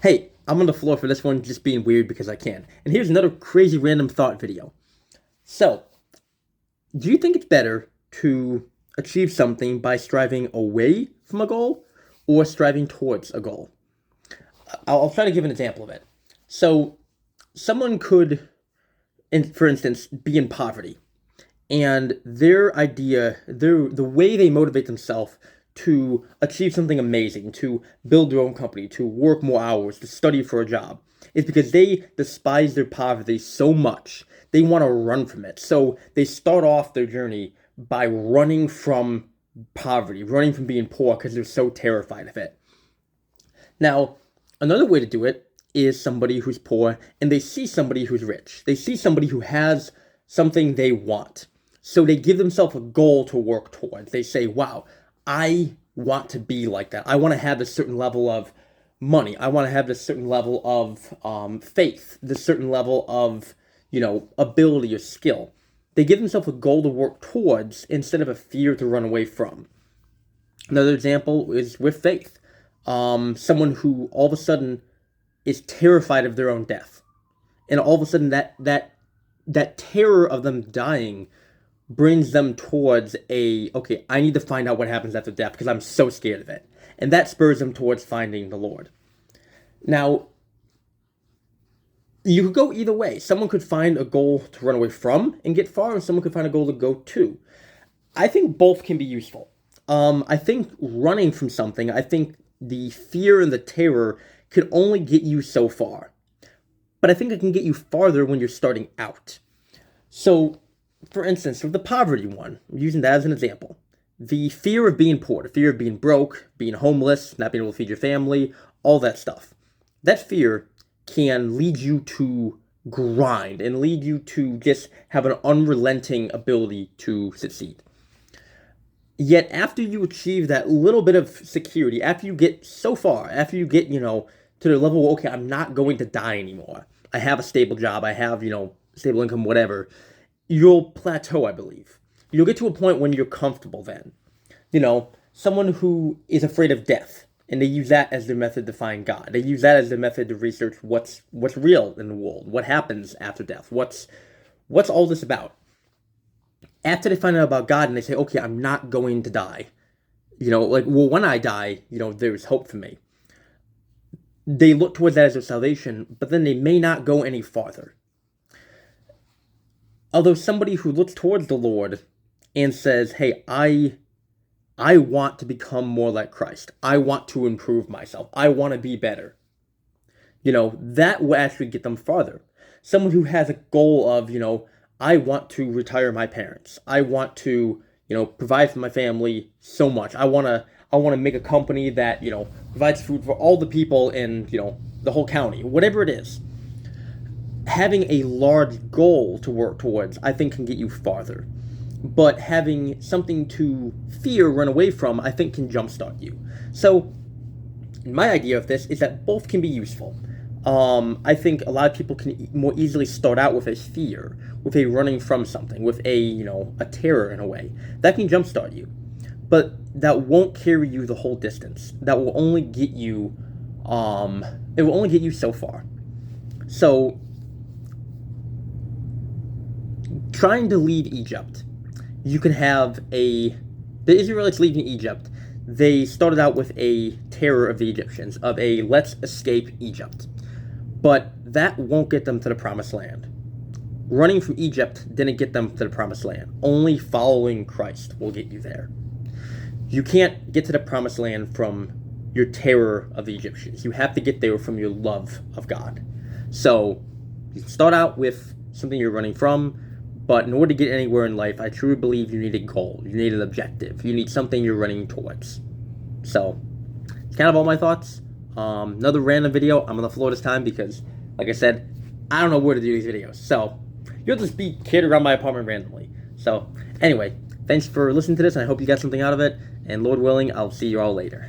Hey, I'm on the floor for this one, just being weird because I can. And here's another crazy random thought video. So, do you think it's better to achieve something by striving away from a goal or striving towards a goal? I'll try to give an example of it. So, someone could, for instance, be in poverty, and the way they motivate themselves to achieve something amazing, to build their own company, to work more hours, to study for a job, is because they despise their poverty so much they want to run from it. So they start off their journey by running from poverty, running from being poor because they're so terrified of it. Now, another way to do it is somebody who's poor and they see somebody who's rich. They see somebody who has something they want. So they give themselves a goal to work towards. They say, wow, I want to be like that. I want to have a certain level of money. I want to have this certain level of faith, this certain level of, ability or skill. They give themselves a goal to work towards instead of a fear to run away from. Another example is with faith. Someone who all of a sudden is terrified of their own death, and all of a sudden that terror of them dying brings them towards okay, I need to find out what happens after death because I'm so scared of it, and that spurs them towards finding the Lord. Now, you could go either way. Someone could find a goal to run away from and get far, and someone could find a goal to go to. I think both can be useful. I think running from something, I think the fear and the terror can only get you so far. But I think it can get you farther when you're starting out. So, for instance, with the poverty one, using that as an example, the fear of being poor, the fear of being broke, being homeless, not being able to feed your family, all that stuff. That fear can lead you to grind and lead you to just have an unrelenting ability to succeed. Yet after you achieve that little bit of security, after you get so far, after you get, to the level, okay, I'm not going to die anymore. I have a stable job, I have, stable income, whatever. You'll plateau, I believe. You'll get to a point when you're comfortable then. Someone who is afraid of death, and they use that as their method to find God. They use that as their method to research what's real in the world, what happens after death, what's all this about. After they find out about God and they say, okay, I'm not going to die, when I die, there's hope for me. They look towards that as their salvation, but then they may not go any farther. Although somebody who looks towards the Lord and says, hey, I want to become more like Christ. I want to improve myself. I want to be better. That will actually get them farther. Someone who has a goal of, I want to retire my parents. I want to, provide for my family so much. I want to make a company that, provides food for all the people in, the whole county, whatever it is. Having a large goal to work towards, I think, can get you farther. But having something to fear, run away from, I think can jumpstart you. So, my idea of this is that both can be useful. I think a lot of people can more easily start out with a fear, with a running from something, with a terror in a way. That can jumpstart you. But that won't carry you the whole distance. That will only get you, it will only get you so far. So, trying to leave Egypt, you can have the Israelites leaving Egypt, they started out with a terror of the Egyptians, of a let's escape Egypt. But that won't get them to the promised land. Running from Egypt didn't get them to the promised land. Only following Christ will get you there. You can't get to the promised land from your terror of the Egyptians. You have to get there from your love of God. So, you start out with something you're running from, but in order to get anywhere in life, I truly believe you need a goal. You need an objective. You need something you're running towards. So, it's kind of all my thoughts. Another random video. I'm on the floor this time because, like I said, I don't know where to do these videos. So, you'll just be carried around my apartment randomly. So, anyway, thanks for listening to this, and I hope you got something out of it. And Lord willing, I'll see you all later.